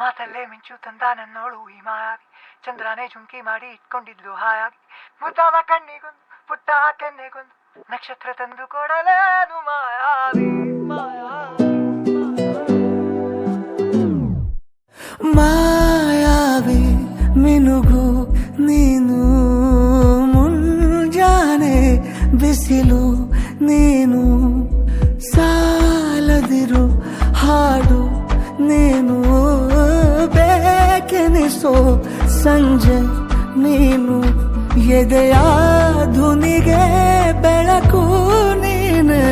ಮಾತಲ್ಲೇ ಮಿಂಚು ತಂದ ನನ್ನೋಳು ಈ ಮಾಯಾವಿ, ಚಂದ್ರನೇ ಜುಂಕಿ ಮಾಡಿ ಇಟ್ಕೊಂಡಿದ್ಲು ಹಾಯಾಗಿ, ಮುದ್ದಾದ ಕಣ್ಣಿಗೊಂದು ಪುಟ್ಟ ಕೆನ್ನೆಗೊಂದು ನಕ್ಷತ್ರ ತಂದು ಕೊಡಲೇನು ಮಾಯಾವಿ ಮಾಯಾವಿ ಮಿನುಗು ನೀನು, ಮುಂಜಾನೆ ಬಿಸಿಲು ನೀನು, ಸಾಲದಿರು ಹಾಡು ನೀನು, ಬೇಕೆನಿಸೋ ಸಂಜೆ ನೀನು, ಎದೆಯ ಧುನಿಗೆ ಬೆಳಕು ನೀನೆ,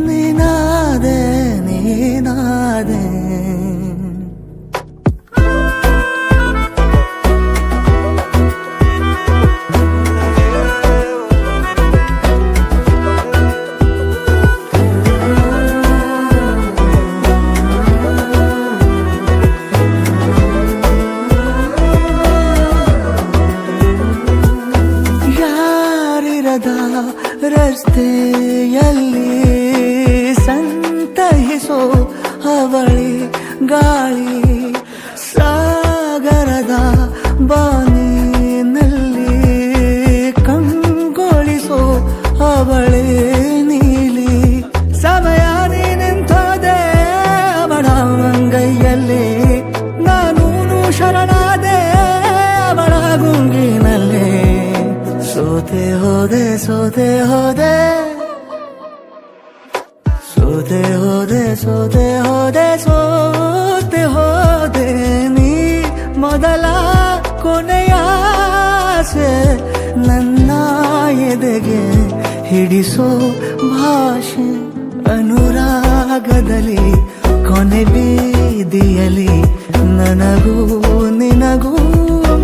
ನೀನಾದೆ ನೀನಾದೆ. ರಸ್ತೆಯಲ್ಲಿ ಸಂತಹಿಸೋ ಅವಳಿ ಗಾಳಿ, ಸಾಗರದ ಬಾನಿನಲ್ಲಿ ಕಂಗೊಳಿಸೋ ಅವಳೆ ನೀಲಿ, ಸಮಯ ನಿಂತೋದೆ ಅವಳ ಅಂಗೈಯಲ್ಲಿ, ನಾನು ಶರಣಾದೆ ಅವಳ ಗುಂಗಿನಲ್ಲಿ, ಸೋತೆ ಹೋದೆ ಸೋತೆ ಹೋದೆ ಸೋತೆ ಹೋದೆ ಸೋತೆ ಹೋದೆ ಸೋತೆ ಹೋದೆ, ನೀ ಮೊದಲ ಕೊನೆಯ ಆಸೆ ನನ್ನ ಎದೆಗೆ ಹಿಡಿಸೋ ಭಾಷೆ, ಅನುರಾಗದಲ್ಲಿ ಕೊನೆ ಬೀದಿಯಲ್ಲಿ ನನಗೂ ನಿನಗೂ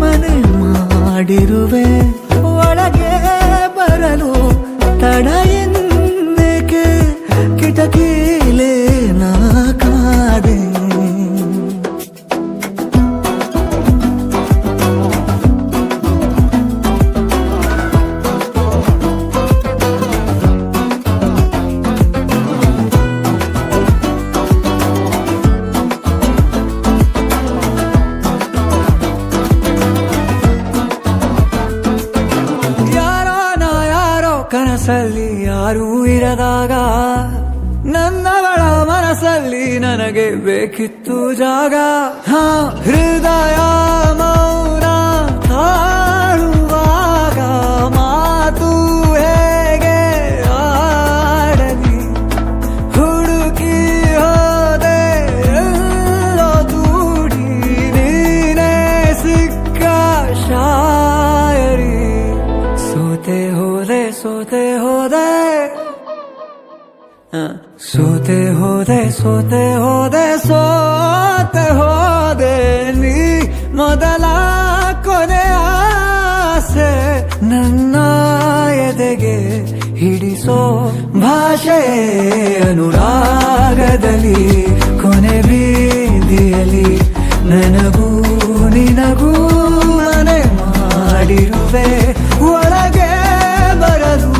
ಮನೆ ಮಾಡಿರುವೆ, ಒಳಗೆ ಬರಲು ತಡ ಎಂದೇಕೆ ಕಿಟಕಿಲೇ ನಾ ಕಾದೆ. ಕನಸಲ್ಲಿ ಯಾರೂ ಇರದಾಗ ನನ್ನವಳ ಮನಸ್ಸಲ್ಲಿ ನನಗೆ ಬೇಕಿತ್ತು ಜಾಗ, ಹೃದಯ ಮೌನ ತಾಳುವಾಗ ಮಾತು ಹೇಗೆ ಆಡಲಿ, ಹುಡುಕಿ ಹೋದೆ ಎಲ್ಲೋ ದೂಡಿ ನೀನೇ ಸಿಕ್ಕ ಶಾಯರಿ, ಸೋತೆ ಹೋದೆ ಸೋತೆ ಹೋದೆ ಸೋತೆ ಹೋದೆ ಸೋತೆ ಹೋದೆ ಸೋತೆ ಹೋದೆ, ನೀ ಮೊದಲ ಕೊನೆ ಆಸೆ ನನ್ನ ಎದೆಗೆ ಹಿಡಿಸೋ ಭಾಷೆ, ಅನುರಾಗದಲ್ಲಿ ಕೊನೆ ಬೀದಿಯಲ್ಲಿ ನನಗೂ ನಿನಗೂ ಮನೆ ಮಾಡಿರುವೆ, ಒಳಗೆ ಬರಲು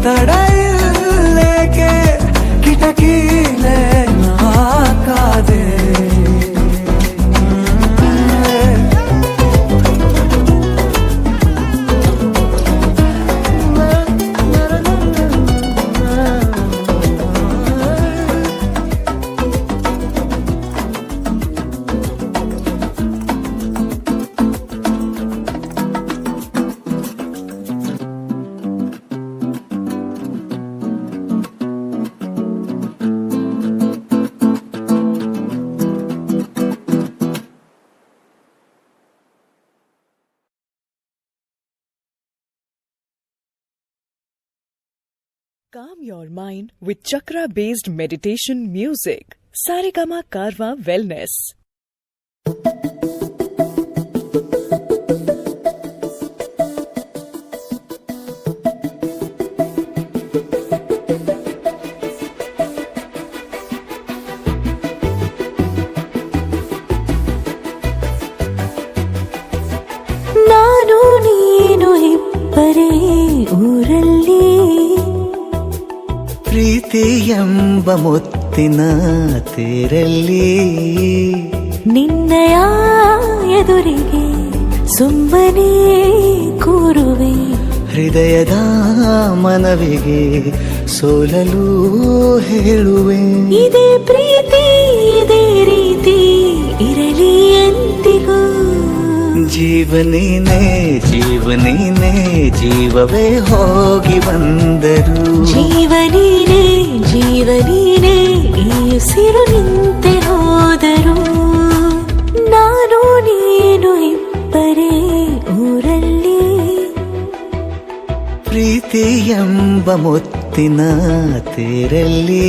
ತಡ ಇಲ್ಲೇಕೆ ಕಿಟಕಿಲೇ ನಾ ಕಾದೆ. Calm your mind with chakra-based meditation music. Saregama Karwa Wellness. ನಾನು ನೀನು ಇಬ್ಬರೇ ಊರಲ್ಲಿ, ಪ್ರೀತಿ ಎಂಬ ಮುತ್ತಿನ ತೇರಲ್ಲಿ, ನಿನ್ನಯ ಸುಮ್ಮನೆ ಕೂರುವೆ. ಹೃದಯದ ಮನವಿಗೆ ಸೋಲಲು ಹೇಳುವೆ. ಇದೇ ಪ್ರೀತಿ ಇದೇ ರೀತಿ ಇರಲಿ ಎಂದಿಗೂ. ಜೀವನೇನೆ ಜೀವನೇನೆ ಜೀವವೇ ಹೋಗಿ ಬಂದರು. ಜೀವನೀನೇ ಜೀವನೀನೇ ಈ ಉಸಿರು ನಿಂತೆ ಹೋದರು. ನಾನು ನೀನು ಇಬ್ಬರೇ ಊರಲ್ಲಿ. ಪ್ರೀತಿ ಎಂಬ ಮುತ್ತಿನ ತೇರಲ್ಲಿ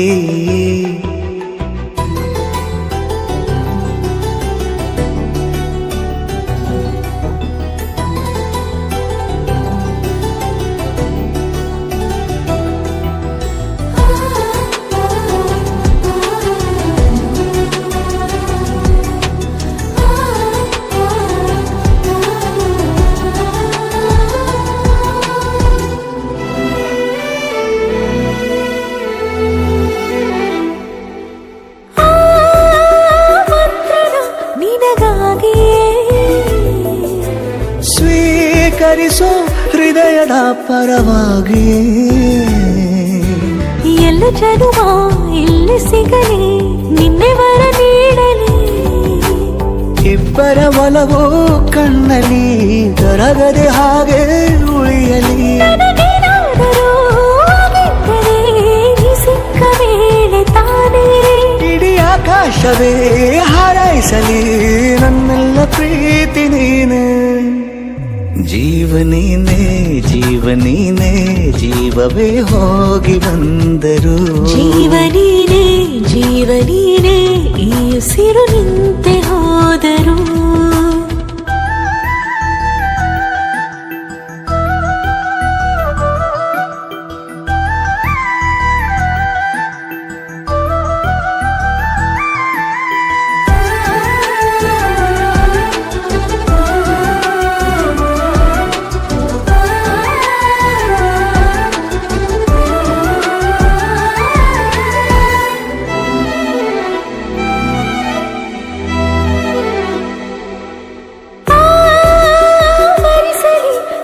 ಸ್ವೀಕರಿಸೋ ಹೃದಯದ ಪರವಾಗಿ. ಎಲ್ಲ ಜನುಮ ಇಲ್ಲಿ ಸಿಗಲಿ ನಿನ್ನೆ ವರ ನೀಡಲಿ. ಇಬ್ಬರ ಒಲವು ಕಣ್ಣಲ್ಲಿ ಕರಗದೆ ಹಾಗೆ ಉಳಿಯಲಿ. ನನಗೇನಾದರೂ ಆಗಿದ್ದರೆ ನೀ ಸಿಕ್ಕ ವೇಳೆ ತಾನೇ ಇಡೀ ಆಕಾಶವೇ ಹಾರೈಸಲಿ ನನ್ನೆಲ್ಲ ಪ್ರೀತಿ ನೀನೆ. ಜೀವನೇನೆ ಜೀವನೇನೆ ಜೀವವೇ ಹೋಗಿ ಬಂದರು. ಜೀವನೀನೇ ಜೀವನೀನೇ ಈ ಉಸಿರು ನಿಂತೆ ಹೋದರು.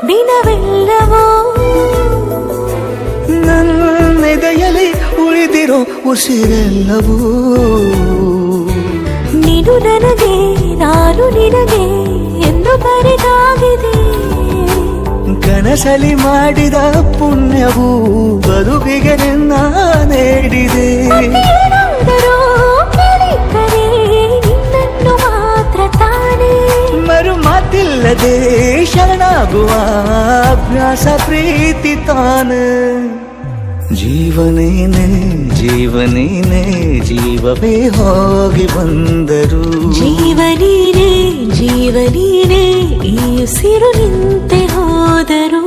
ದಿನವೆಲ್ಲವೋ ನನ್ನೆದೆಯಲ್ಲಿ ಉಳಿದಿರೋ ಉಸಿರೆಲ್ಲವೂ ನೀನು ನನಗೆ ನಾನು ನಿನಗೆ ಎಂದು ಬರೆದಾಗಿದೆ. ಕನಸಲಿ ಮಾಡಿದ ಪುಣ್ಯವು ಬದುಕಿಗೆ ನಿನ್ನ ನೀಡಿದೆ. ಏನಾದರೂ ಕೇಳಿದ್ದರೆ ನಿನ್ನನ್ನು ಮಾತ್ರ ತಾನೇ. ಮರು ಮಾತಿಲ್ಲದೆ ಶರಣಾಗುವ ಅಭ್ಯಾಸ ಪ್ರೀತಿ ತಾನು. ಜೀವನೇನೆ ಜೀವನೇನೆ ಜೀವವೇ ಹೋಗಿ ಬಂದರು. ಜೀವನೀನೇ ಜೀವನೀನೇ ಈ ಉಸಿರು ನಿಂತೆ ಹೋದರು.